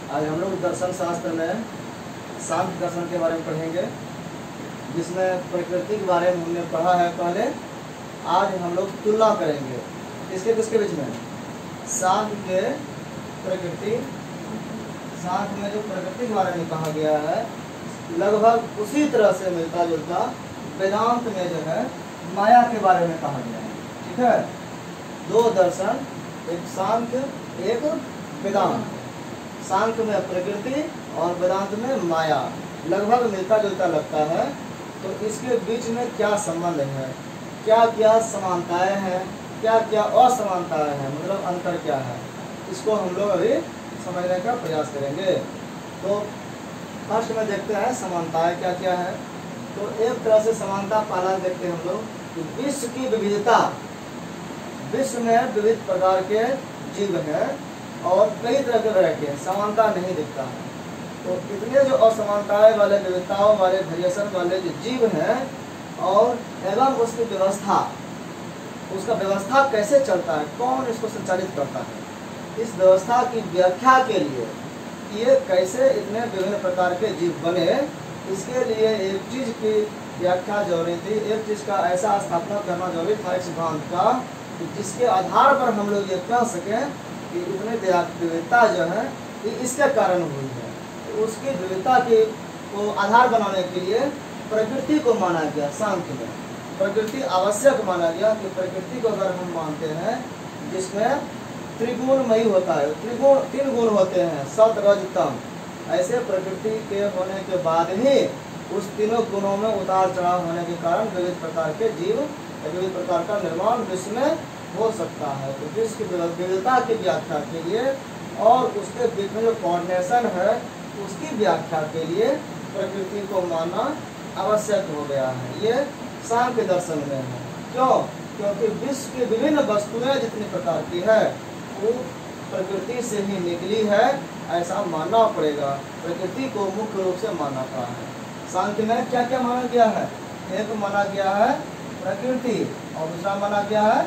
आज हम लोग दर्शन शास्त्र में सांख्य दर्शन के बारे में पढ़ेंगे, जिसमें प्रकृति के बारे में हमने पढ़ा है पहले। आज हम लोग तुलना करेंगे किसके किसके बीच में, सांख्य के प्रकृति। सांख्य में जो प्रकृति के बारे में कहा गया है लगभग उसी तरह से मिलता जुलता वेदांत में जो है माया के बारे में कहा गया है। ठीक है, दो दर्शन, एक सांख्य एक वेदांत। सांख्य में प्रकृति और वेदांत में माया लगभग मिलता जुलता लगता है। तो इसके बीच में क्या संबंध है, क्या क्या समानताएं हैं, क्या क्या असमानताएं हैं, मतलब अंतर क्या है, इसको हम लोग अभी समझने का प्रयास करेंगे। तो फर्स्ट में देखते हैं समानताएं क्या क्या है। तो एक तरह से समानता पहला देखते हैं हम लोग कि विश्व की विविधता। विश्व में विविध प्रकार के जीव हैं और कई तरह के वैरायटी है, समानता नहीं दिखता है। तो इतने जो असमानताएं वाले, विविधताओं वाले, वेरिएशन वाले जो जीव हैं और एवं उसकी व्यवस्था, उसका व्यवस्था कैसे चलता है, कौन इसको संचालित करता है, इस व्यवस्था की व्याख्या के लिए ये कैसे इतने विभिन्न प्रकार के जीव बने, इसके लिए एक चीज की व्याख्या जरूरी थी, एक चीज का ऐसा स्थापना करना जरूरी था, एक सिद्धांत का, जिसके आधार पर हम लोग ये कह सकें कि इतने विविधता जो है ये इसके कारण हुई है। तो उसकी विविधता के को आधार बनाने के लिए प्रकृति को माना गया। सांख्य में प्रकृति आवश्यक माना गया कि प्रकृति को अगर हम मानते हैं जिसमें त्रिगुणमयी होता है, तीन गुण होते हैं, सत रज तम, ऐसे प्रकृति के होने के बाद ही उस तीनों गुणों में उतार चढ़ाव होने के कारण विविध प्रकार के जीव, विविध प्रकार का निर्माण विश्व में हो सकता है। तो विश्व की विविधता की व्याख्या के लिए और उसके बीच में जो कोऑर्डिनेशन है उसकी व्याख्या के लिए प्रकृति को मानना आवश्यक हो गया है। ये सांख्य दर्शन में है। क्यों? क्योंकि विश्व की विभिन्न वस्तुएं जितनी प्रकार की है वो प्रकृति से ही निकली है, ऐसा मानना पड़ेगा। प्रकृति को मुख्य रूप से माना गया है। सांख्य में क्या क्या माना गया है, एक माना गया है प्रकृति और दूसरा माना गया है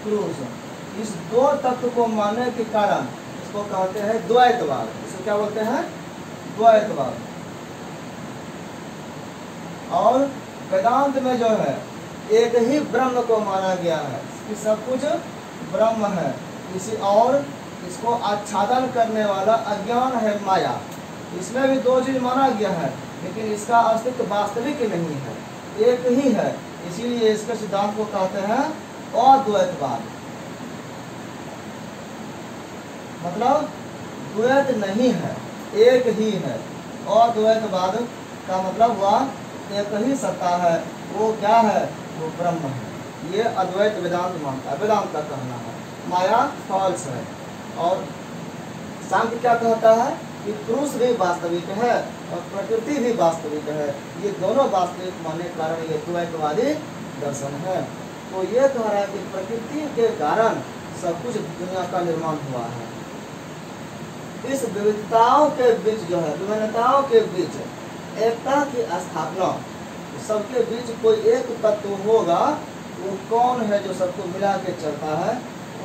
पुरुष। इस दो तत्व को मानने के कारण इसको कहते हैं द्वैतवाद। इसको क्या बोलते हैं? द्वैतवाद। और वेदांत में जो है एक ही ब्रह्म को माना गया है कि सब कुछ ब्रह्म है, इसी और इसको आच्छादन करने वाला अज्ञान है माया। इसमें भी दो चीज माना गया है लेकिन इसका अस्तित्व वास्तविक नहीं है, एक ही है, इसीलिए इसके सिद्धांत को कहते हैं अद्वैतवाद। मतलब द्वैत नहीं है, एक ही है। अद्वैतवाद का मतलब वह एक ही सत्ता है, वो क्या है, वो ब्रह्म है। ये अद्वैत वेदांत मानता है, वेदांत का कहना है। माया फॉल्स है। और सांख्य क्या कहता है कि पुरुष भी वास्तविक है और प्रकृति भी वास्तविक है। ये दोनों वास्तविक मानने के कारण ये द्वैतवादी दर्शन है। तो ये कह रहा है कि प्रकृति के कारण सब कुछ दुनिया का निर्माण हुआ है। इस विविधताओं के बीच जो है, विभिन्नताओं के बीच एकता की स्थापना, सबके बीच कोई एक तत्व होगा, वो कौन है जो सबको मिला के चलता है,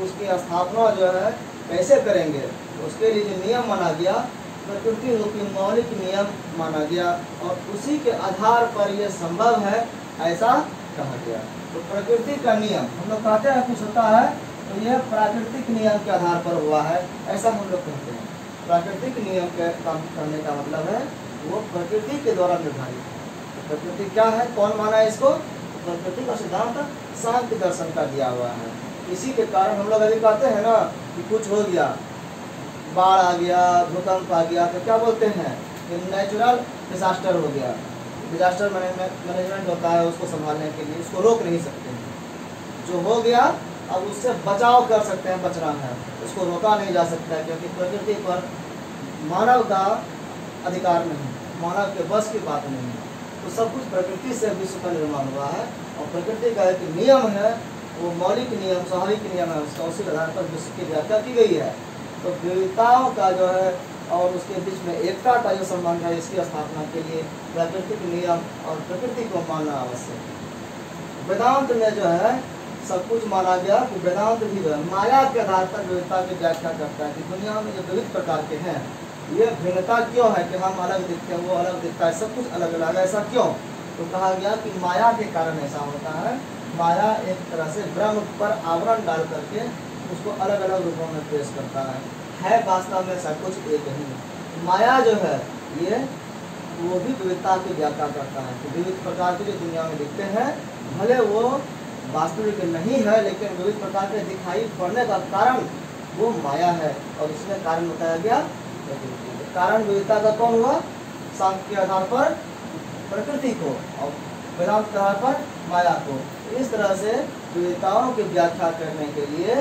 उसकी स्थापना जो है कैसे करेंगे, उसके लिए जो नियम माना गया प्रकृति रूपी मौलिक नियम माना गया और उसी के आधार पर यह संभव है, ऐसा कहा गया। तो प्रकृति का नियम हम लोग कहते हैं कुछ होता है तो यह प्राकृतिक नियम के आधार पर हुआ है, ऐसा हम लोग कहते हैं। प्राकृतिक नियम के काम करने का मतलब है वो प्रकृति के द्वारा निर्धारित है। तो प्रकृति क्या है, कौन माना है इसको? प्रकृति का सिद्धांत सांख्य दर्शन का दिया हुआ है। इसी के कारण हम लोग अभी कहते हैं ना कि कुछ हो गया, बाढ़ आ गया, भूकंप आ गया, तो क्या बोलते हैं कि नेचुरल डिजास्टर हो गया। डिजास्टर मैनेजमेंट होता है उसको संभालने के लिए, उसको रोक नहीं सकते हैं। जो हो गया अब उससे बचाव कर सकते हैं, बचना है, उसको रोका नहीं जा सकता है, क्योंकि प्रकृति पर मानव का अधिकार नहीं, मानव के बस की बात नहीं है। तो सब कुछ प्रकृति से विश्व का निर्माण हुआ है और प्रकृति का एक नियम है, वो मौलिक नियम, स्वाभाविक नियम है, उसका उसी आधार पर विश्व की व्याख्या की गई है। तो विविधताओं का जो है और उसके बीच में एकता का जो संबंध है, इसकी स्थापना के लिए प्राकृतिक नियम और प्रकृति को मानना आवश्यक है। वेदांत में जो है सब कुछ माना गया कि वेदांत भी माया के आधार पर विविधता की व्याख्या करता है कि दुनिया में जो विविध प्रकार के हैं ये भिन्नता क्यों है कि हम अलग दिखते हैं, वो अलग दिखता है, सब कुछ अलग अलग है, ऐसा क्यों? तो कहा गया कि माया के कारण ऐसा होता है। माया एक तरह से ब्रह्म पर आवरण डाल करके उसको अलग अलग रूपों में पेश करता है वास्तव में सब कुछ एक ही। माया जो है ये वो भी विविधता की व्याख्या करता है कि विविध प्रकार के जो दुनिया में दिखते हैं, भले वो वास्तविक नहीं है, लेकिन विविध प्रकार के दिखाई पड़ने का कारण वो माया है। और इसमें कारण बताया गया प्रकृति। कारण विविधता का कौन हुआ? सांख्य के आधार पर प्रकृति को और वेदांत के आधार पर माया को। इस तरह से विविधताओं की व्याख्या करने के लिए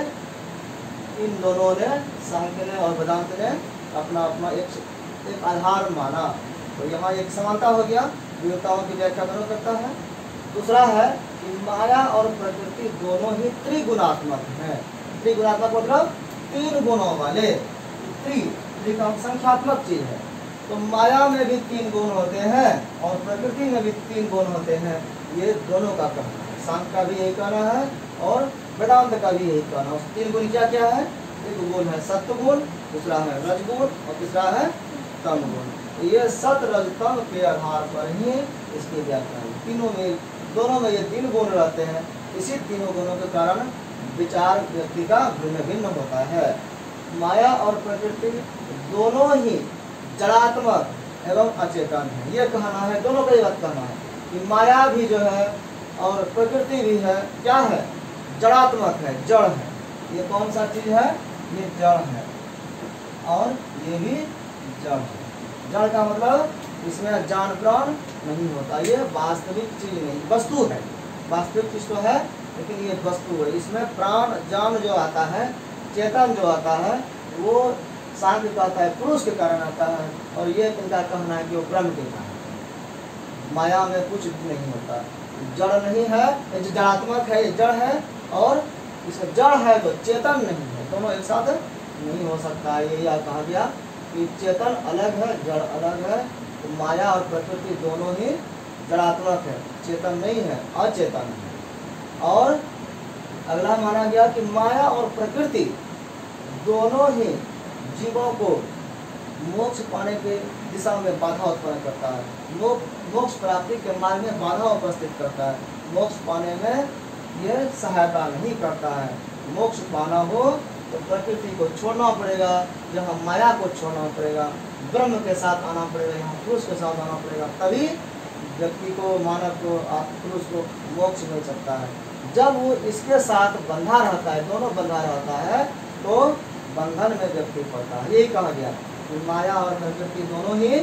इन दोनों ने, सांख्य ने और वेदांत ने अपना अपना एक आधार माना। तो यहाँ एक समानता हो गया, विविधताओं की व्याख्या दोनों करता है। दूसरा है कि माया और प्रकृति दोनों ही त्रिगुणात्मक हैं। त्रिगुणात्मक मतलब तीन गुणों वाले। त्रि का संख्यात्मक चीज है। तो माया में भी तीन गुण होते हैं और प्रकृति में भी तीन गुण होते हैं। ये दोनों का कहना है, सांख्य का भी यही कहना है और वेदांत का भी यही कहना है। तीन गुण क्या क्या है? एक गुण है सत्व गुण, दूसरा है रजगुण और तीसरा है तम गुण। ये सत रज तम के आधार पर ही इसकी व्याख्या है। तीनों में, दोनों में ये तीन गुण रहते हैं। इसी तीनों गुणों के कारण विचार व्यक्ति का भिन्न भिन्न होता है। माया और प्रकृति दोनों ही जड़ात्मक एवं अचेतन है। ये कहना है, दोनों का ये बात कहना है कि माया भी जो है और प्रकृति भी है, क्या है? जड़ात्मक है, जड़ है। ये कौन सा चीज है? ये जड़ है और ये भी जड़ है। जड़ का मतलब इसमें जान प्राण नहीं होता, ये वास्तविक चीज नहीं, वस्तु है। वास्तविक चीज तो है लेकिन ये वस्तु है। इसमें प्राण जान जो आता है, चेतन जो आता है, वो सांख्य कहता है पुरुष के कारण आता है और ये इनका कहना है कि वो ब्रह्म के कारण। माया में कुछ नहीं होता, जड़ नहीं है, ये जड़ात्मक है, ये जड़ है और इसमें जड़ है तो चेतन नहीं है, दोनों एक साथ नहीं हो सकता है। ये कहा गया कि चेतन अलग है, जड़ अलग है। तो माया और प्रकृति दोनों ही जड़ात्मक है, चेतन नहीं है, अचेतन है। और अगला माना गया कि माया और प्रकृति दोनों ही जीवों को मोक्ष पाने के दिशा में बाधा उत्पन्न करता है। मोक्ष प्राप्ति के मार्ग में बाधा उपस्थित करता है। मोक्ष पाने में यह सहायता नहीं करता है। मोक्ष पाना हो तो प्रकृति को छोड़ना पड़ेगा, यहाँ माया को छोड़ना पड़ेगा, ब्रह्म के साथ आना पड़ेगा, यहाँ पुरुष के साथ आना पड़ेगा, तभी व्यक्ति को, मानव को, पुरुष को मोक्ष मिल सकता है। जब वो इसके साथ बंधा रहता है, दोनों बंधा रहता है, तो बंधन में व्यक्ति पड़ता है। यही कहा गया कि माया और प्रकृति दोनों ही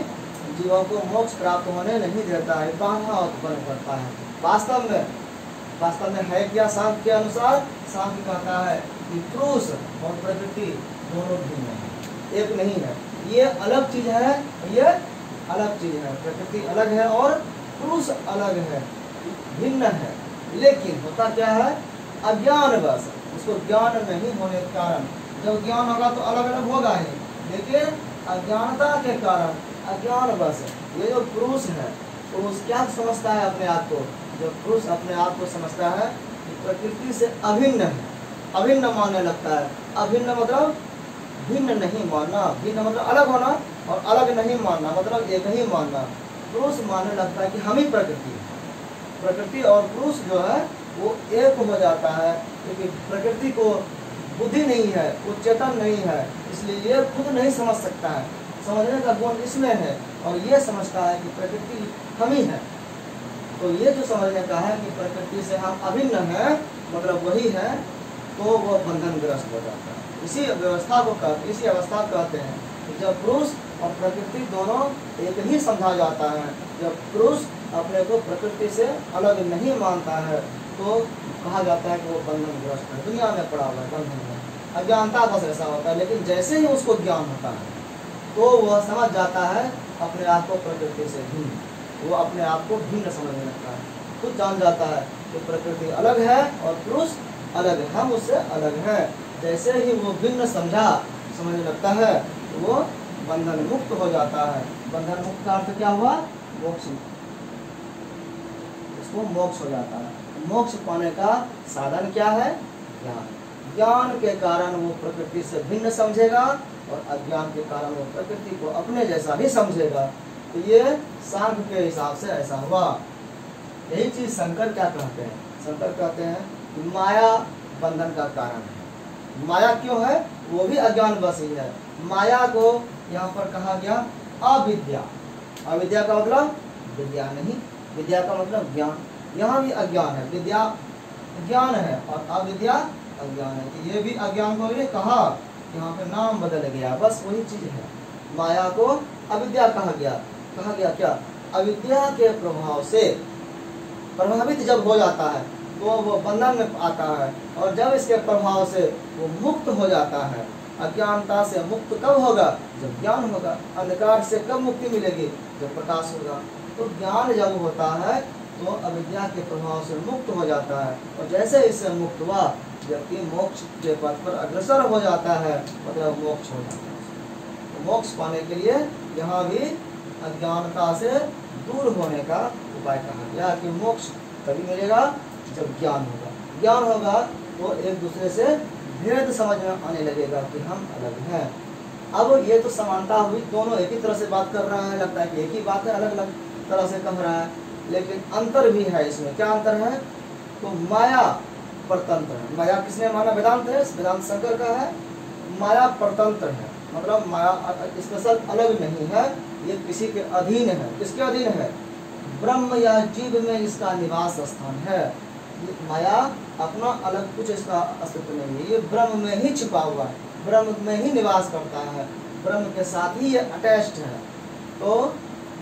जीवों को मोक्ष प्राप्त होने नहीं देता है, बाधा उत्पन्न करता है। वास्तव में है क्या? सांख्य के अनुसार सांख्य कहता है कि पुरुष और प्रकृति दोनों भिन्न है, एक नहीं है। ये अलग चीज है, ये अलग चीज है। प्रकृति अलग है और पुरुष अलग है, भिन्न है। लेकिन होता क्या है? अज्ञानवश, उसको ज्ञान नहीं होने के कारण, जब ज्ञान होगा तो अलग अलग होगा ही, लेकिन अज्ञानता के कारण, अज्ञानवश ये जो पुरुष है, पुरुष क्या समझता है अपने आप को? जो पुरुष अपने आप को समझता है कि प्रकृति से अभिन्न है, अभिन्न मानने लगता है। अभिन्न मतलब भिन्न नहीं मानना, भिन्न मतलब अलग होना और अलग नहीं मानना मतलब एक ही मानना। पुरुष मानने लगता है कि हम ही प्रकृति है। प्रकृति और पुरुष जो है वो एक हो जाता है, क्योंकि प्रकृति को बुद्धि नहीं है, वो चेतन नहीं है, इसलिए ये खुद नहीं समझ सकता है। समझने का गुण इसमें है और ये समझता है कि प्रकृति हम ही है। तो ये जो समझने का है कि प्रकृति से हम अभिन्न हैं, मतलब वही है, तो वो बंधनग्रस्त हो जाता है। इसी अवस्था को कहते हैं कि जब पुरुष और प्रकृति दोनों एक ही समझा जाता है, जब पुरुष अपने को प्रकृति से अलग नहीं मानता है, तो कहा जाता है कि वो बंधनग्रस्त है, दुनिया में पड़ा हुआ है, बंधन में। अज्ञानता बस ऐसा होता है, लेकिन जैसे ही उसको ज्ञान होता है तो वह समझ जाता है अपने आप को प्रकृति से भिन्न, वो अपने आप को भिन्न समझने लगता है, खुद जान जाता है कि प्रकृति अलग है और पुरुष अलग है, हम उससे अलग हैं। जैसे ही वो भिन्न समझने लगता है तो वो बंधन मुक्त हो जाता है। बंधन मुक्त का अर्थ क्या हुआ? मोक्ष, उसको मोक्ष हो जाता है। मोक्ष पाने का साधन क्या है? ज्ञान। ज्ञान के कारण वो प्रकृति से भिन्न समझेगा और अज्ञान के कारण वो प्रकृति को अपने जैसा ही समझेगा। तो ये सांख्य के हिसाब से ऐसा हुआ। यही चीज शंकर क्या कहते हैं? शंकर कहते हैं कि माया बंधन का कारण है। माया क्यों है? वो भी अज्ञान बस ही है। माया को यहाँ पर कहा गया अविद्या। अविद्या का मतलब विद्या नहीं, विद्या का मतलब ज्ञान। यहाँ भी अज्ञान है, विद्या ज्ञान है और अविद्या अज्ञान है। तो ये भी अज्ञान को भी कहा, यहाँ पे नाम बदल गया, बस वही चीज है। माया को अविद्या कहा गया क्या? अविद्या के प्रभाव से प्रभावित जब हो जाता है तो वो बंधन में आता है, और जब इसके प्रभाव से वो मुक्त हो जाता है। अज्ञानता से मुक्त कब होगा? जब ज्ञान होगा। अंधकार से कब मुक्ति मिलेगी? जब प्रकाश होगा। तो ज्ञान जब होता है तो अविद्या के प्रभाव से मुक्त हो जाता है, और जैसे इससे मुक्त हुआ व्यक्ति मोक्ष के पथ पर अग्रसर हो जाता है, मतलब मोक्ष हो जाता है। तो मोक्ष पाने के लिए यहाँ भी अज्ञानता से दूर होने का उपाय कहा गया कि मोक्ष तभी मिलेगा जब ज्ञान होगा। ज्ञान होगा तो एक दूसरे से भेद समझ में आने लगेगा कि हम अलग हैं। अब ये तो समानता हुई, दोनों एक ही तरह से बात कर रहा है, लगता है कि एक ही बात है, अलग अलग तरह से कह रहा है, लेकिन अंतर भी है इसमें। क्या अंतर है? तो माया परतंत्र है। माया किसने माना? वेदांत है, वेदांत शंकर का है। माया परतंत्र है, मतलब माया स्पेशल अलग नहीं है, ये किसी के अधीन है। किसके अधीन है? ब्रह्म या जीव में इसका निवास स्थान है। माया अपना अलग कुछ इसका अस्तित्व नहीं है, ये ब्रह्म में ही छिपा हुआ है, ब्रह्म में ही निवास करता है, ब्रह्म के साथ ही ये अटैच्ड है। तो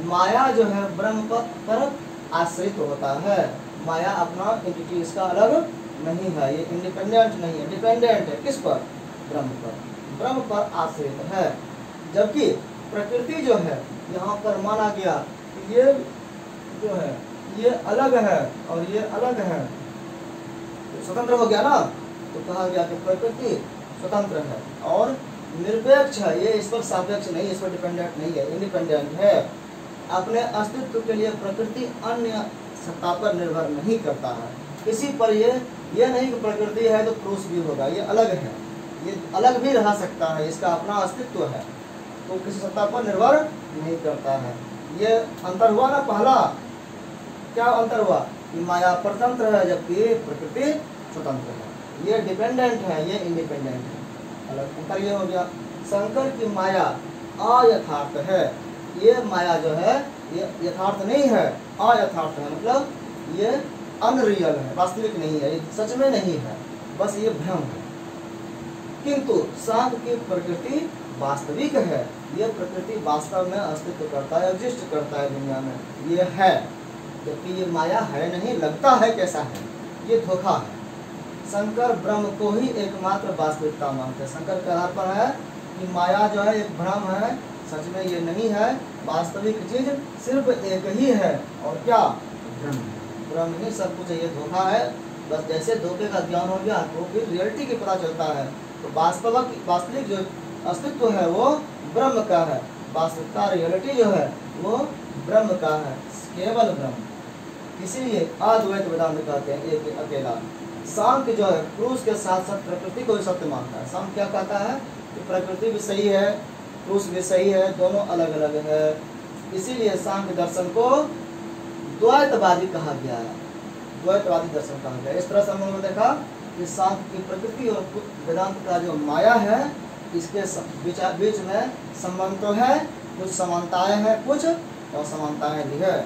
माया जो है ब्रह्म पर आश्रित होता है। माया अपना एंटिटी इसका अलग नहीं है, ये इंडिपेंडेंट नहीं है, डिपेंडेंट है। किस पर? ब्रह्म पर, ब्रह्म पर आश्रित है। जबकि प्रकृति जो है यहाँ पर माना गया कि ये जो है ये अलग है और ये अलग है, तो स्वतंत्र हो गया ना। तो कहा गया कि प्रकृति स्वतंत्र है और निरपेक्ष है, ये इस पर सापेक्ष नहीं, इस पर डिपेंडेंट नहीं है, इंडिपेंडेंट है। अपने अस्तित्व के लिए प्रकृति अन्य सत्ता पर निर्भर नहीं करता है किसी पर। ये नहीं कि प्रकृति है तो पुरुष भी होगा, ये अलग है, ये अलग भी रह सकता है, इसका अपना अस्तित्व है, तो किसी सत्ता पर निर्भर नहीं करता है। ये अंतर हुआ ना। पहला क्या अंतर हुआ? कि माया परतंत्र है जबकि प्रकृति स्वतंत्र है। ये डिपेंडेंट है, ये इंडिपेंडेंट है। अलग अंतर ये हो गया। शंकर की माया अयथार्थ है। ये माया जो है ये यथार्थ नहीं है, अयथार्थ है, मतलब ये अनरियल है, वास्तविक नहीं है, ये सच में नहीं है, बस ये भ्रम है। किंतु सांख्य की प्रकृति वास्तविक है। ये प्रकृति वास्तव में अस्तित्व करता है, एग्जिस्ट करता है दुनिया में, ये है। जबकि ये माया है नहीं, लगता है कैसा है, ये धोखा है। शंकर ब्रह्म को ही एकमात्र वास्तविकता मानते हैं। शंकर के आधार पर है कि माया जो है एक भ्रम है, सच में ये नहीं है, वास्तविक चीज सिर्फ एक ही है। और क्या? ब्रह्म। ब्रह्म ही सब कुछ है, ये धोखा है। बस जैसे धोखे का ज्ञान हो गया तो फिर रियलिटी की पता चलता है। तो वास्तविक जो अस्तित्व है वो ब्रह्म का है, वास्तविकता रियलिटी जो है वो ब्रह्म का है, केवल ब्रह्म। इसीलिए अद्वैत वेदांत कहते हैं एक अकेला। सांख्य जो है पुरुष के साथ साथ प्रकृति को भी सत्य मानता है। सांख्य क्या कहता है कि प्रकृति भी सही है, पुरुष भी सही है, दोनों अलग अलग है। इसीलिए सांख्य दर्शन को द्वैतवादी कहा गया है, द्वैतवादी दर्शन कहा गया। इस तरह से हम लोगों ने देखा कि सांख्य की प्रकृति और वेदांत का जो माया है इसके बीच में संबंध तो है, कुछ समानताएं हैं, कुछ असमानताएं भी है।